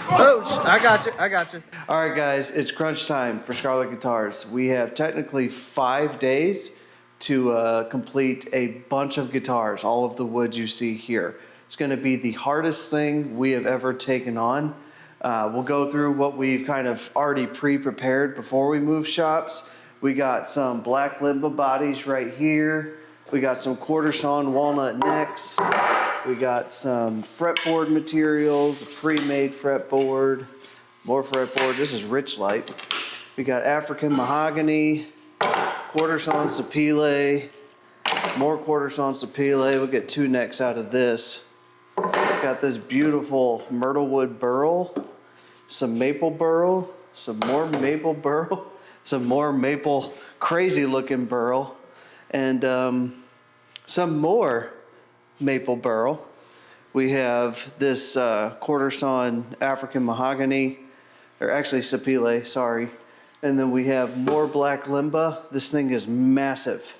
Oh, I got you. All right, guys, it's crunch time for Scarlet Guitars. We have technically 5 days to complete a bunch of guitars, all of the wood you see here. It's going to be the hardest thing we have ever taken on. We'll go through what we've kind of already pre-prepared before we move shops. We got some black limba bodies right here. We got some quarter sawn walnut necks. We got some fretboard materials, a pre-made fretboard, more fretboard. This is Rich Light. We got African mahogany, quarter sawn sapele, more quarter sawn sapele. We'll get 2 necks out of this. Got this beautiful myrtle wood burl, some maple burl, some more maple burl, some more maple crazy looking burl, and some more maple burl. We have this quarter sawn African mahogany, or actually sapele, sorry. And then we have more black limba. This thing is massive.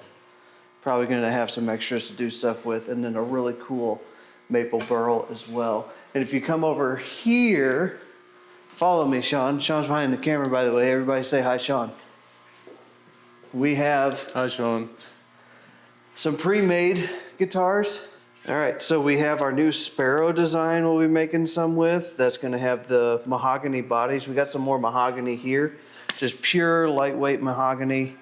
Probably gonna have some extras to do stuff with, and then a really cool maple burl as well. And if you come over here, follow me, Sean. Sean's behind the camera, by the way. Everybody say hi, Sean. We have... Hi, Sean. Some pre-made guitars. All right, so we have our new Sparrow design we'll be making some with. That's gonna have the mahogany bodies. We got some more mahogany here. Just pure lightweight mahogany.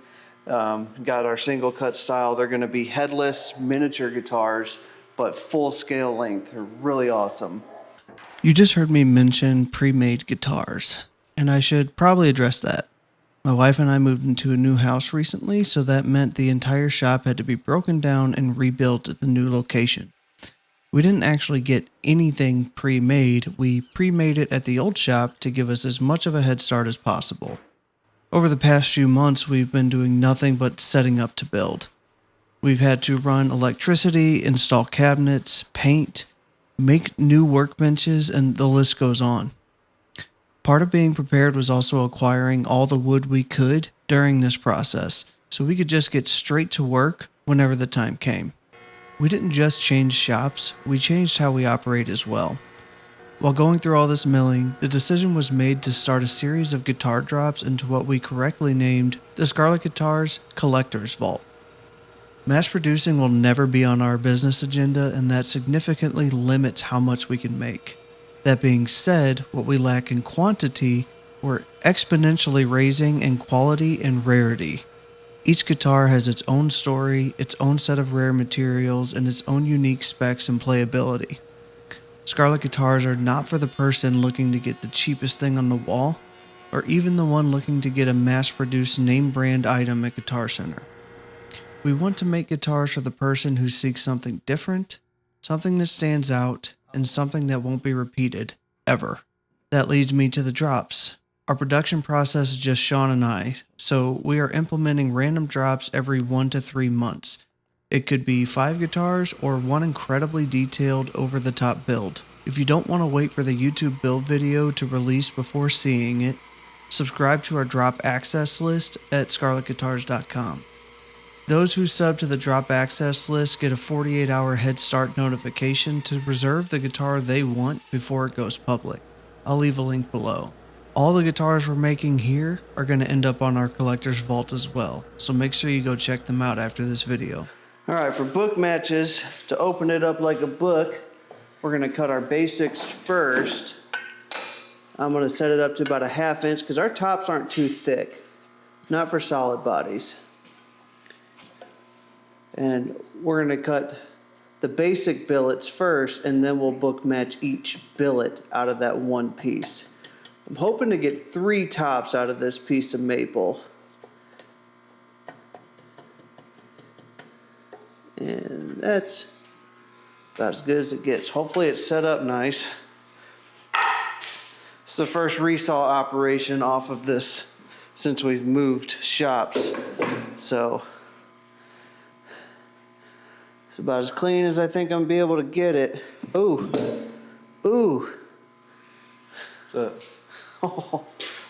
Got our single cut style. They're gonna be headless miniature guitars, but full scale length. They're really awesome. You just heard me mention pre-made guitars, and I should probably address that. My wife and I moved into a new house recently, so that meant the entire shop had to be broken down and rebuilt at the new location. We didn't actually get anything pre-made, we pre-made it at the old shop to give us as much of a head start as possible. Over the past few months, we've been doing nothing but setting up to build. We've had to run electricity, install cabinets, paint, make new workbenches, and the list goes on. Part of being prepared was also acquiring all the wood we could during this process, so we could just get straight to work whenever the time came. We didn't just change shops, we changed how we operate as well. While going through all this milling, the decision was made to start a series of guitar drops into what we correctly named the Scarlet Guitars Collector's Vault. Mass producing will never be on our business agenda, and that significantly limits how much we can make. That being said, what we lack in quantity, we're exponentially raising in quality and rarity. Each guitar has its own story, its own set of rare materials, and its own unique specs and playability. Scarlet guitars are not for the person looking to get the cheapest thing on the wall, or even the one looking to get a mass-produced name brand item at Guitar Center. We want to make guitars for the person who seeks something different, something that stands out, and something that won't be repeated, ever. That leads me to the drops. Our production process is just Sean and I, so we are implementing random drops every 1 to 3 months. It could be 5 guitars or one incredibly detailed over-the-top build. If you don't want to wait for the YouTube build video to release before seeing it, subscribe to our drop access list at scarletguitars.com. Those who sub to the drop access list get a 48-hour head start notification to reserve the guitar they want before it goes public. I'll leave a link below. All the guitars we're making here are going to end up on our collector's vault as well, so make sure you go check them out after this video. Alright, for book matches, to open it up like a book, we're going to cut our basics first. I'm going to set it up to about a 1/2 inch because our tops aren't too thick, not for solid bodies. And we're going to cut the basic billets first, and then we'll book match each billet out of that one piece. I'm hoping to get 3 tops out of this piece of maple. And that's about as good as it gets. Hopefully it's set up nice. It's the first resaw operation off of this since we've moved shops. So it's about as clean as I think I'm gonna be able to get it. Ooh. Ooh. What's up? Oh,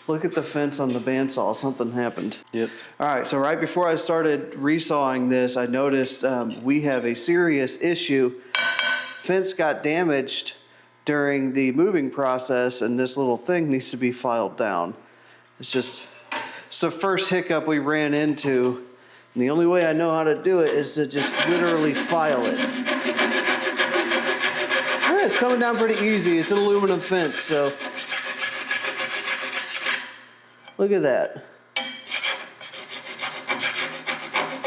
look at the fence on the bandsaw. Something happened. Yep. All right, so right before I started resawing this, I noticed we have a serious issue. Fence got damaged during the moving process, and this little thing needs to be filed down. It's the first hiccup we ran into, and the only way I know how to do it is to just literally file it. Yeah, it's coming down pretty easy. It's an aluminum fence, so look at that.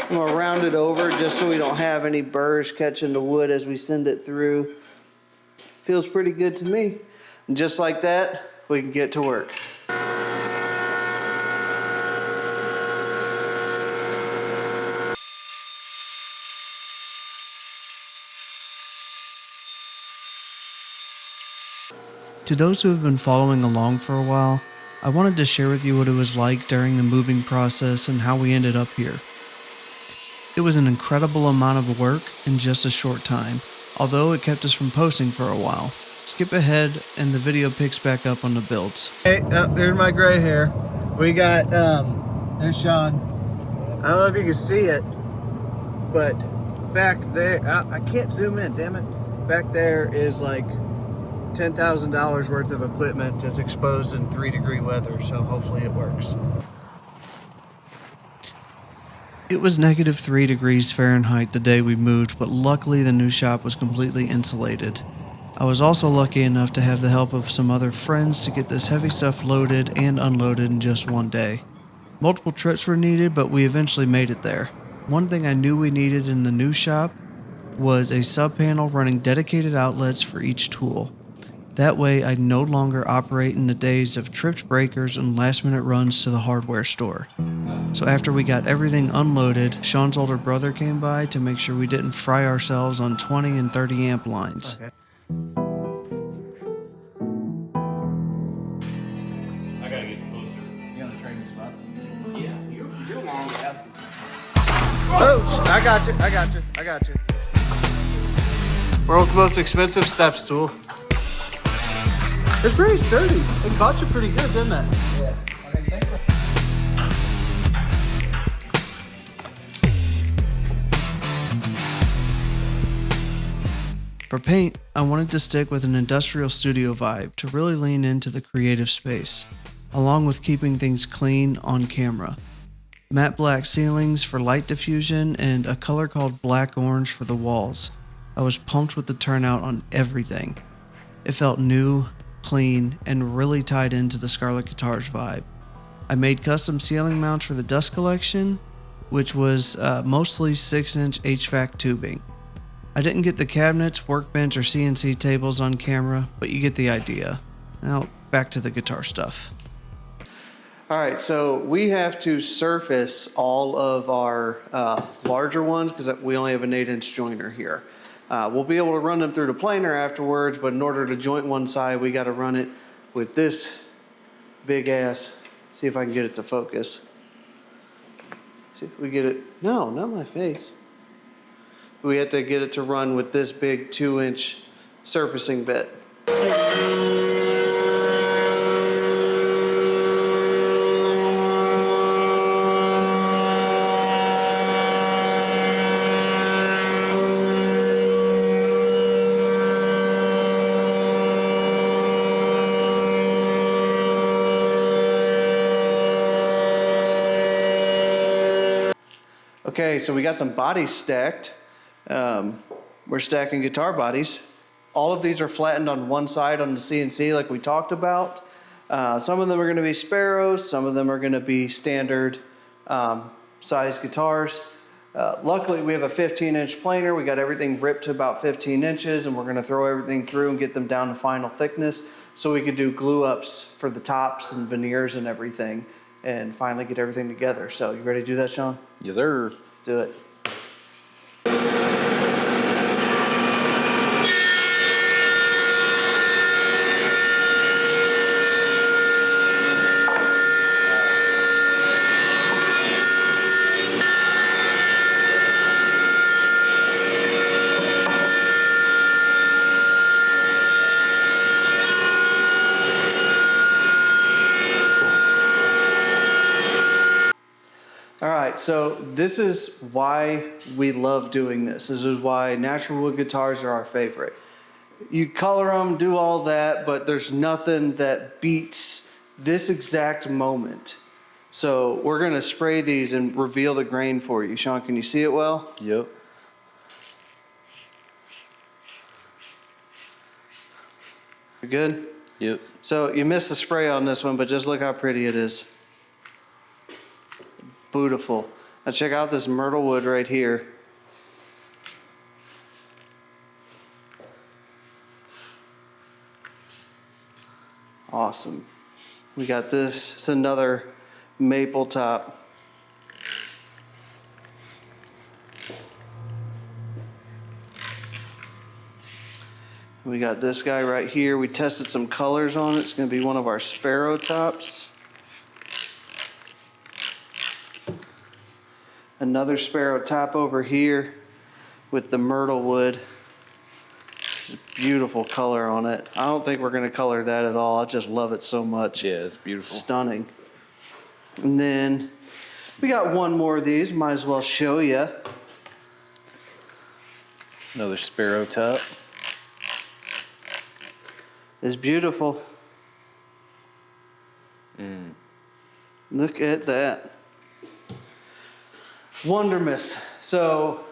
I'm gonna round it over just so we don't have any burrs catching the wood as we send it through. Feels pretty good to me. And just like that, we can get to work. To those who have been following along for a while, I wanted to share with you what it was like during the moving process and how we ended up here. It was an incredible amount of work in just a short time, although it kept us from posting for a while. Skip ahead and the video picks back up on the builds. Hey, there's my gray hair. We got, there's Sean. I don't know if you can see it, but back there, I can't zoom in, damn it. Back there is like $10,000 worth of equipment just exposed in 3-degree weather, so hopefully it works. It was -3 degrees Fahrenheit the day we moved, but luckily the new shop was completely insulated. I was also lucky enough to have the help of some other friends to get this heavy stuff loaded and unloaded in just one day. Multiple trips were needed, but we eventually made it there. One thing I knew we needed in the new shop was a sub-panel running dedicated outlets for each tool. That way I'd no longer operate in the days of tripped breakers and last-minute runs to the hardware store. So after we got everything unloaded, Sean's older brother came by to make sure we didn't fry ourselves on 20 and 30 amp lines. Okay. I gotta get closer. You on the training spot? Yeah, you're long. Oh, I got you. World's most expensive step stool. It's pretty sturdy. It caught you pretty good, didn't it? Yeah. For paint, I wanted to stick with an industrial studio vibe to really lean into the creative space, along with keeping things clean on camera. Matte black ceilings for light diffusion and a color called black orange for the walls. I was pumped with the turnout on everything. It felt new, clean, and really tied into the Scarlet Guitars vibe. I made custom ceiling mounts for the dust collection, which was mostly 6-inch HVAC tubing. I didn't get the cabinets, workbench, or CNC tables on camera, but you get the idea. Now, back to the guitar stuff. All right, so we have to surface all of our larger ones because we only have an 8-inch joiner here. We'll be able to run them through the planer afterwards, but in order to joint one side, we got to run it with this big ass. See if I can get it to focus. See if we get it. No, not my face. We have to get it to run with this big 2-inch surfacing bit. Okay, so we got some bodies stacked. We're stacking guitar bodies. All of these are flattened on one side on the CNC like we talked about. Some of them are going to be Sparrows, some of them are going to be standard size guitars. Luckily we have a 15-inch planer. We got everything ripped to about 15 inches and we're going to throw everything through and get them down to final thickness so we could do glue ups for the tops and veneers and everything and finally get everything together. So you ready to do that, Sean? Yes, sir. Do it. All right, so this is why we love doing this. This is why natural wood guitars are our favorite. you color them, do all that, but there's nothing that beats this exact moment. So we're gonna spray these and reveal the grain for you. Sean, can you see it well? Yep. You're good? Yep. So you missed the spray on this one, but just look how pretty it is. Beautiful. Now check out this myrtle wood right here. Awesome. We got this. It's another maple top. We got this guy right here. We tested some colors on it. It's going to be one of our sparrow tops. Another sparrow top over here with the myrtle wood. Beautiful color on it. I don't think we're going to color that at all. I just love it so much. Yeah, it's beautiful. Stunning. And then we got one more of these. Might as well show you. Another sparrow top. It's beautiful. Look at that. Wondermous. So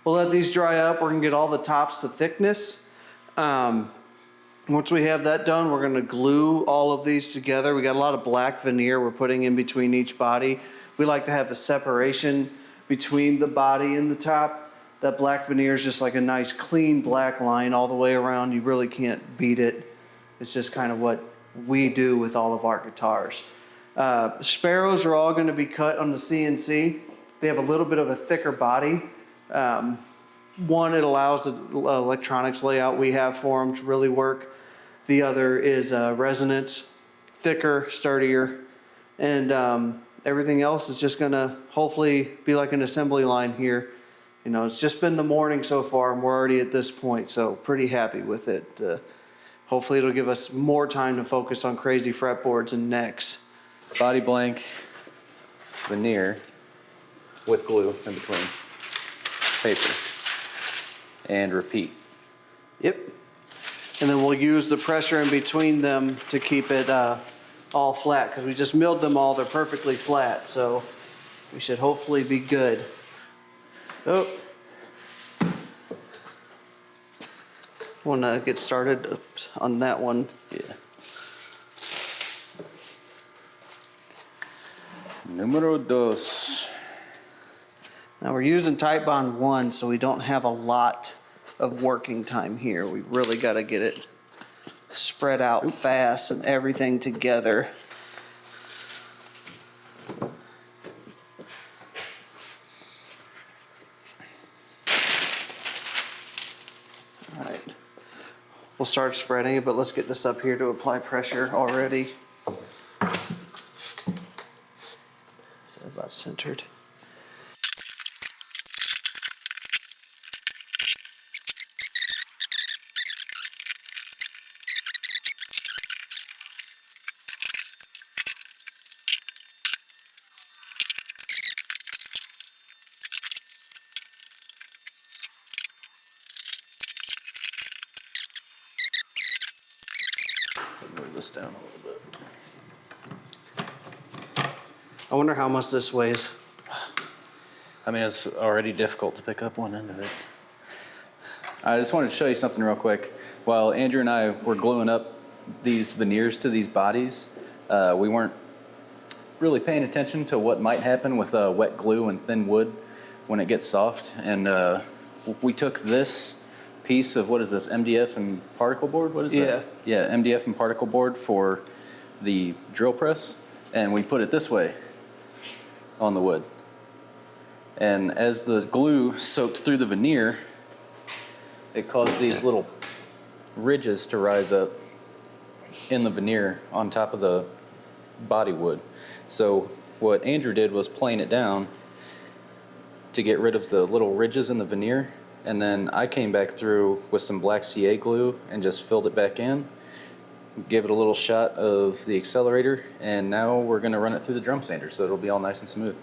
we'll let these dry up. We're going to get all the tops to thickness. Once we have that done, we're going to glue all of these together. We got a lot of black veneer we're putting in between each body. We like to have the separation between the body and the top. That black veneer is just like a nice clean black line all the way around. You really can't beat it. It's just kind of what we do with all of our guitars. Sparrows are all going to be cut on the CNC. They have a little bit of a thicker body. One, it allows the electronics layout we have for them to really work. The other is resonance, thicker, sturdier, and everything else is just going to hopefully be like an assembly line here. You know, it's just been the morning so far, and we're already at this point, so pretty happy with it. Hopefully it'll give us more time to focus on crazy fretboards and necks. Body blank veneer with glue in between. Paper. And repeat. Yep. And then we'll use the pressure in between them to keep it all flat, because we just milled them all. They're perfectly flat, so we should hopefully be good. Oh. Want to get started on that one? Yeah. Numero dos. Now we're using Type Bond 1, so we don't have a lot of working time here. We really got to get it spread out fast and everything together. All right. We'll start spreading it, but let's get this up here to apply pressure already. Is that about centered? Move this down a little bit. I wonder how much this weighs. I mean, it's already difficult to pick up one end of it. I just wanted to show you something real quick. While Andrew and I were gluing up these veneers to these bodies, we weren't really paying attention to what might happen with wet glue and thin wood when it gets soft. And we took this piece of, what is this, MDF and particle board? What is that? Yeah, MDF and particle board for the drill press, and we put it this way on the wood. And as the glue soaked through the veneer, it caused these little ridges to rise up in the veneer on top of the body wood. So what Andrew did was plane it down to get rid of the little ridges in the veneer, and then I came back through with some black CA glue and just filled it back in, gave it a little shot of the accelerator, and now we're going to run it through the drum sander so it'll be all nice and smooth.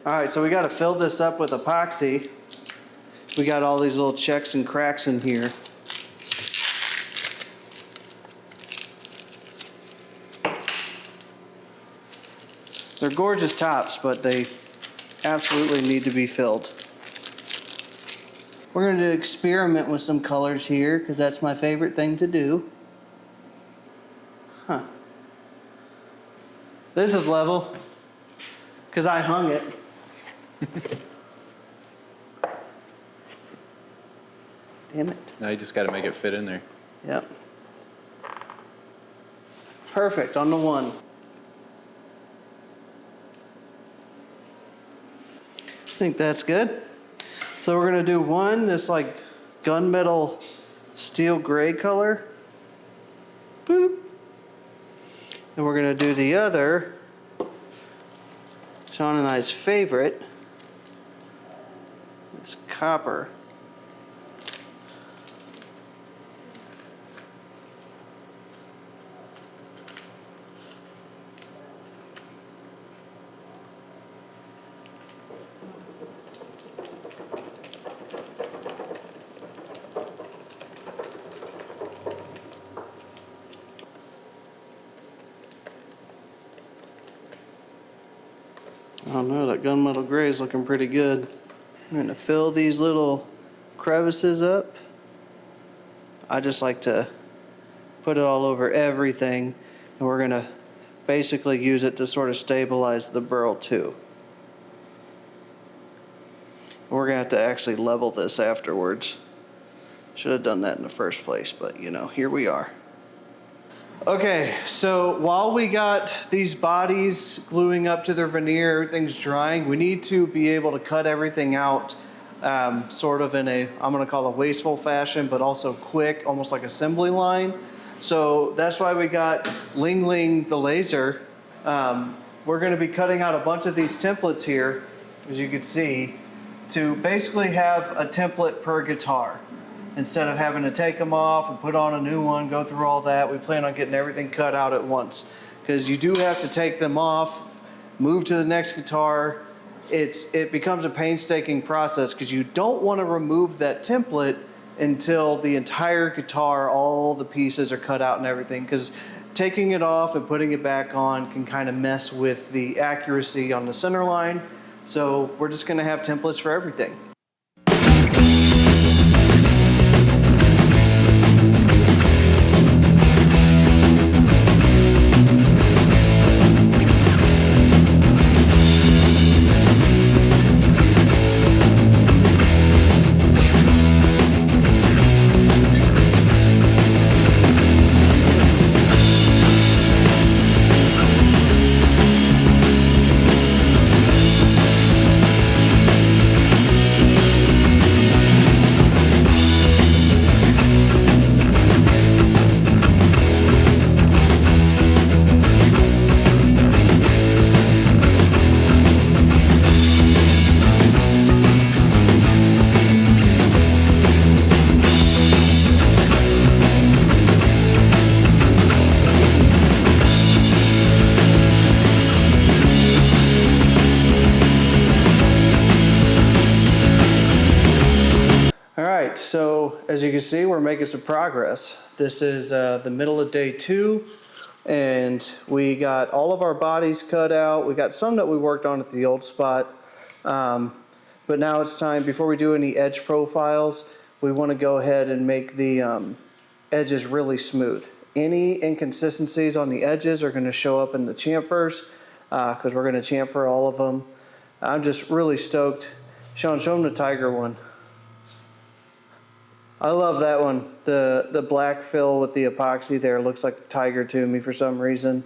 All right, so we got to fill this up with epoxy. we got all these little checks and cracks in here. They're gorgeous tops, but they absolutely need to be filled. We're going to experiment with some colors here because that's my favorite thing to do. Huh. This is level because I hung it. Damn it. Now you just got to make it fit in there. Yep. Perfect on the one. I think that's good. So we're going to do one, this like gunmetal steel gray color. Boop. And we're going to do the other, Sean and I's favorite, this copper. I don't know, that gunmetal gray is looking pretty good. I'm going to fill these little crevices up. I just like to put it all over everything, and we're going to basically use it to sort of stabilize the burl too. We're going to have to actually level this afterwards. Should have done that in the first place, but you know, here we are. Okay, so while we got these bodies gluing up to their veneer, everything's drying, we need to be able to cut everything out sort of in a, I'm gonna call it wasteful fashion, but also quick, almost like assembly line. So that's why we got Ling the laser. We're gonna be cutting out a bunch of these templates here, as you can see, to basically have a template per guitar. Instead of having to take them off and put on a new one, go through all that, we plan on getting everything cut out at once. Because you do have to take them off, move to the next guitar. It becomes a painstaking process because you don't want to remove that template until the entire guitar, all the pieces are cut out and everything. Because taking it off and putting it back on can kind of mess with the accuracy on the center line. So we're just going to have templates for everything. So as you can see, we're making some progress. This is the middle of day 2, and we got all of our bodies cut out. We got some that we worked on at the old spot, but now it's time, before we do any edge profiles, we want to go ahead and make the edges really smooth. Any inconsistencies on the edges are going to show up in the chamfers, because we're going to chamfer all of them. I'm just really stoked. Sean, show them the Tiger one. I love that one. The black fill with the epoxy there looks like a tiger to me for some reason.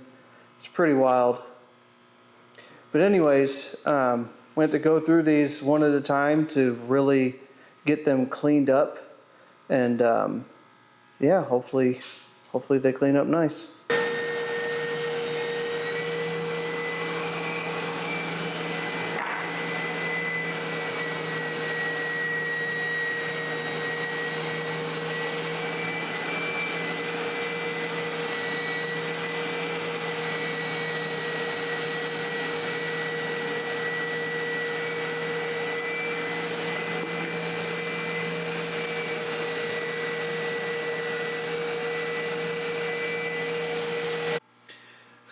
It's pretty wild. But anyways, we have to go through these one at a time to really get them cleaned up. And yeah, hopefully they clean up nice.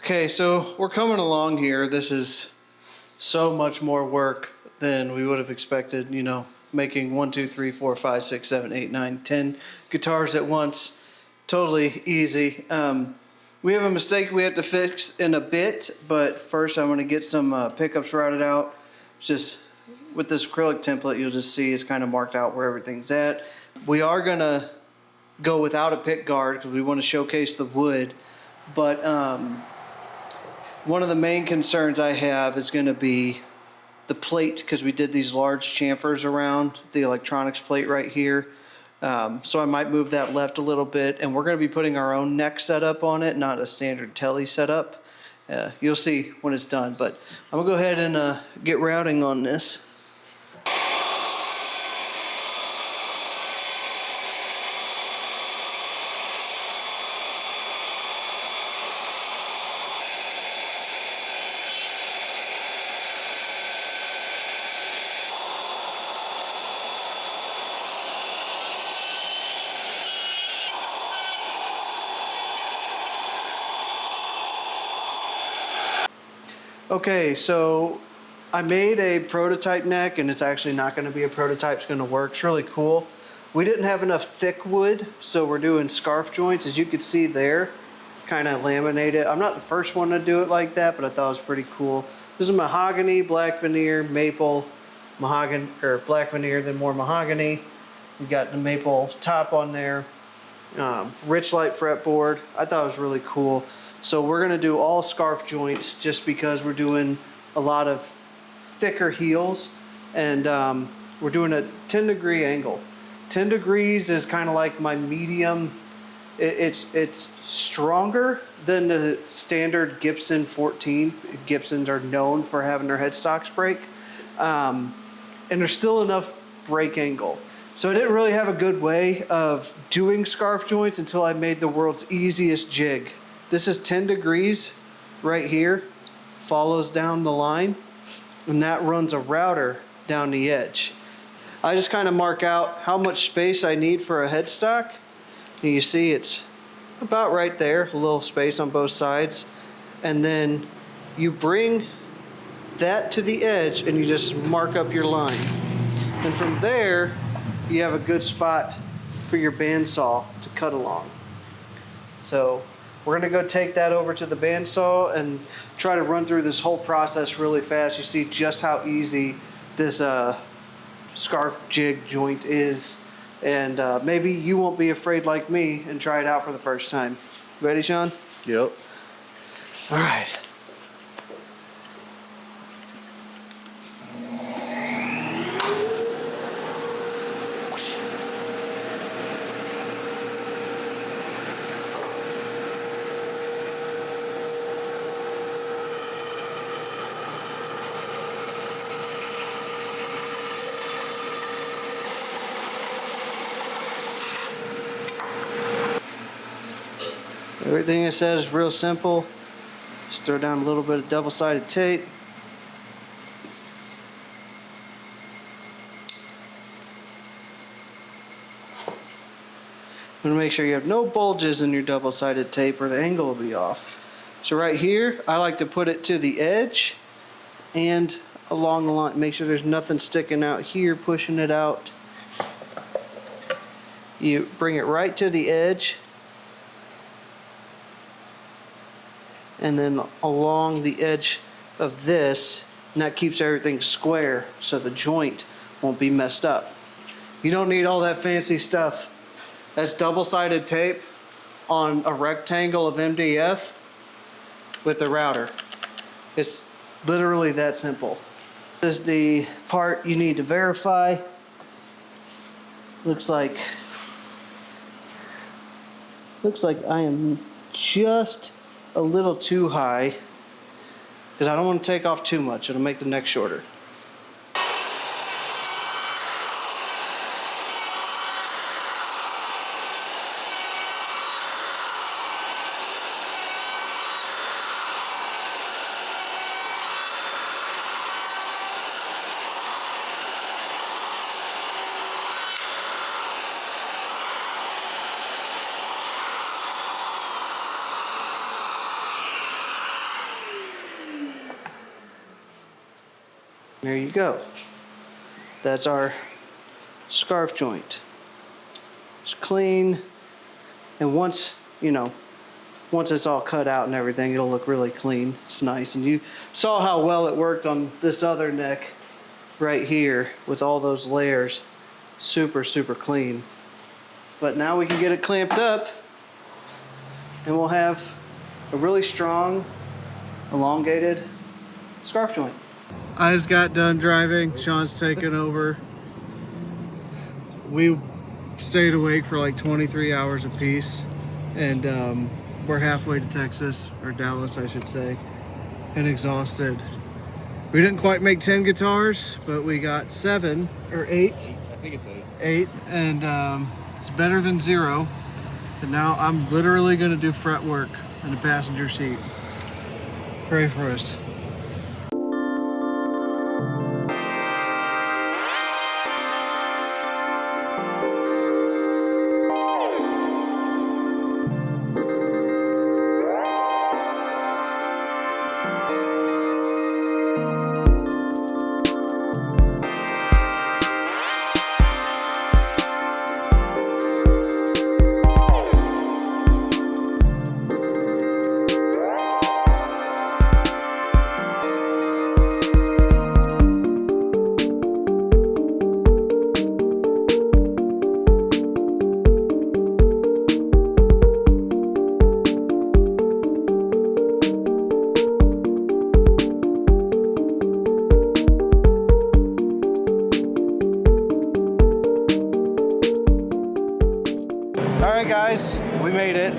Okay, so we're coming along here. This is so much more work than we would have expected, you know, making 1, 2, 3, 4, 5, 6, 7, 8, 9, 10 guitars at once. Totally easy. We have a mistake we have to fix in a bit, but first I'm going to get some pickups routed out. Just with this acrylic template, you'll just see it's kind of marked out where everything's at. We are going to go without a pick guard because we want to showcase the wood, but one of the main concerns I have is going to be the plate, because we did these large chamfers around the electronics plate right here. So I might move that left a little bit, and we're going to be putting our own neck setup on it, not a standard telly setup. You'll see when it's done, but I'm going to go ahead and get routing on this. Okay, so I made a prototype neck, and it's actually not going to be a prototype. It's going to work. It's really cool. We didn't have enough thick wood, so we're doing scarf joints. As you can see there, kind of laminated. I'm not the first one to do it like that, but I thought it was pretty cool. This is mahogany, black veneer, maple, mahogany, or black veneer, then more mahogany. We got the maple top on there. Rich light fretboard. I thought it was really cool. So we're going to do all scarf joints just because we're doing a lot of thicker heels, and we're doing a 10-degree angle. 10 degrees is kind of like my medium. It's stronger than the standard Gibson 14. Gibsons are known for having their headstocks break. And there's still enough break angle. So I didn't really have a good way of doing scarf joints until I made the world's easiest jig. This is 10 degrees right here, follows down the line, and that runs a router down the edge. I just kind of mark out how much space I need for a headstock. And you see it's about right there, a little space on both sides. And then you bring that to the edge and you just mark up your line. And from there, you have a good spot for your bandsaw to cut along. So we're gonna go take that over to the bandsaw and try to run through this whole process really fast. You see just how easy this scarf jig joint is. And maybe you won't be afraid like me and try it out for the first time. Ready, Sean? Yep. All right. Everything it says is real simple. Just throw down a little bit of double-sided tape. I'm gonna make sure you have no bulges in your double-sided tape or the angle will be off. So right here, I like to put it to the edge and along the line. Make sure there's nothing sticking out here, pushing it out. You bring it right to the edge, and then along the edge of this, and that keeps everything square so the joint won't be messed up. You don't need all that fancy stuff. That's double-sided tape on a rectangle of MDF with a router. It's literally that simple. This is the part you need to verify. Looks like I am just a little too high because I don't want to take off too much. It'll make the neck shorter. There you go. That's our scarf joint. It's clean, and once it's all cut out and everything, it'll look really clean. It's nice. And you saw how well it worked on this other neck right here with all those layers. Super, super clean. But now we can get it clamped up, and we'll have a really strong, elongated scarf joint. I just got done driving. Sean's taking over. We stayed awake for like 23 hours apiece, and we're halfway to Texas, or Dallas, I should say, and exhausted. We didn't quite make 10 guitars, but we got 7 or 8. I think it's 8. 8, and it's better than 0. And now I'm literally going to do fret work in the passenger seat. Pray for us. Alright guys, we made it.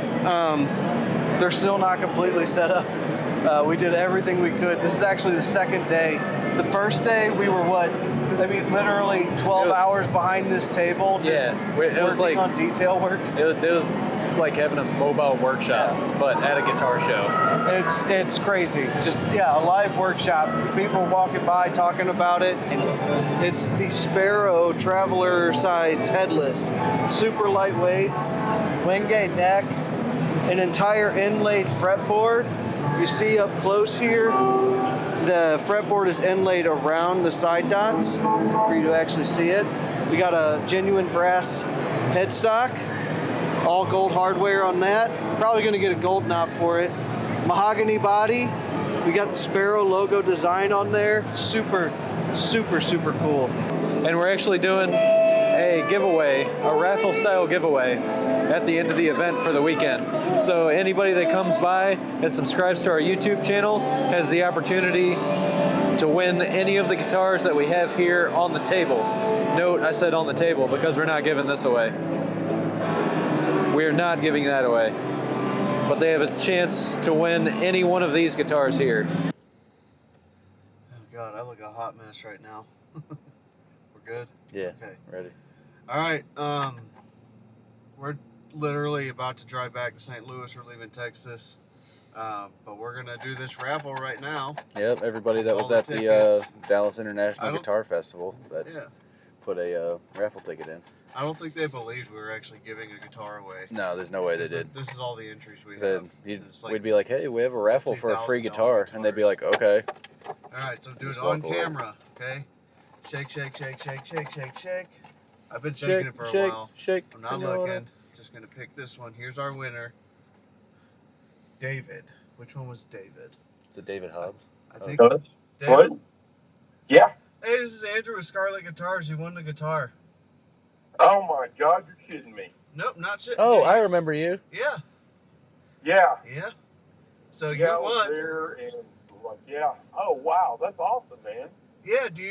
They're still not completely set up. We did everything we could. This is actually the second day. The first day we were literally 12 hours behind this table, just it was working like on detail work. it was like having a mobile workshop, but at a guitar show. It's crazy. Just a live workshop. People walking by talking about it. It's the Sparrow Traveler size headless, super lightweight, Wingate neck, an entire inlaid fretboard. You see up close here, the fretboard is inlaid around the side dots for you to actually see it. We got a genuine brass headstock, all gold hardware on that. Probably gonna get a gold knob for it. Mahogany body. We got the Sparrow logo design on there. Super, super, super cool. And we're actually doing a giveaway, a raffle style giveaway at the end of the event for the weekend. So anybody that comes by and subscribes to our YouTube channel has the opportunity to win any of the guitars that we have here on the table. Note, I said on the table because we're not giving this away. We're not giving that away. But they have a chance to win any one of these guitars here. Oh God, I look a hot mess right now. We're good? Yeah, Okay. ready. All right, we're literally about to drive back to St. Louis. We're leaving Texas, but we're gonna do this raffle right now. Yep, everybody that was All at the the tickets. Dallas International I don't- Guitar Festival that Yeah, put a raffle ticket in. I don't think they believed we were actually giving a guitar away. No, there's no way they did. This is all the entries we Said have. It's we'd be like, hey, we have a raffle for a free guitar, $50,000 and they'd be like, okay. All right, so do Just it on walk away. camera, okay? Shake, shake, shake, shake, shake, shake, shake. I've been shaking it for a shake, while. shake. I'm not senora. looking. Just gonna pick this one. Here's our winner, David. Which one was David? Is it David Hobbs? I think. What? David? Yeah. Hey, this is Andrew with Scarlet Guitars. You won the guitar. Oh my God, you're kidding me. Nope, not shit. Oh, I remember you. Yeah, Yeah. yeah. So Yeah, I you was won. there and like, yeah. Oh wow, that's awesome, man. Yeah. Do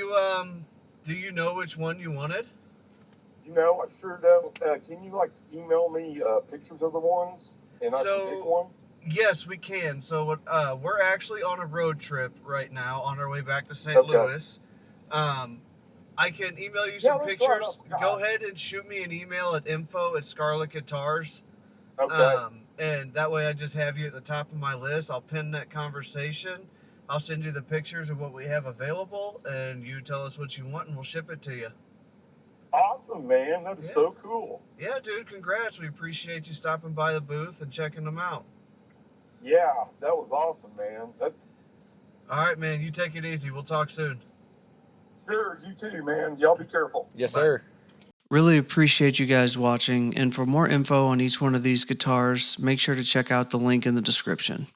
you know which one you wanted? You know, I sure don't. Can you like email me pictures of the ones and I So- can pick one? Yes, we can. So we're actually on a road trip right now on our way back to St. Okay. Louis. I can email you some Yeah, that's pictures. right. Go ahead and shoot me an email at info@Scarlet Guitars. Okay. And that way I just have you at the top of my list. I'll pin that conversation. I'll send you the pictures of what we have available, and you tell us what you want, and we'll ship it to you. Awesome, man. That is Yeah. so cool. Yeah, dude, congrats. We appreciate you stopping by the booth and checking them out. Yeah, that was awesome, man. That's All right, man. You take it easy. We'll talk soon. Sure, you too, man. Y'all be careful. Yes, sir. Really appreciate you guys watching, and for more info on each one of these guitars, make sure to check out the link in the description.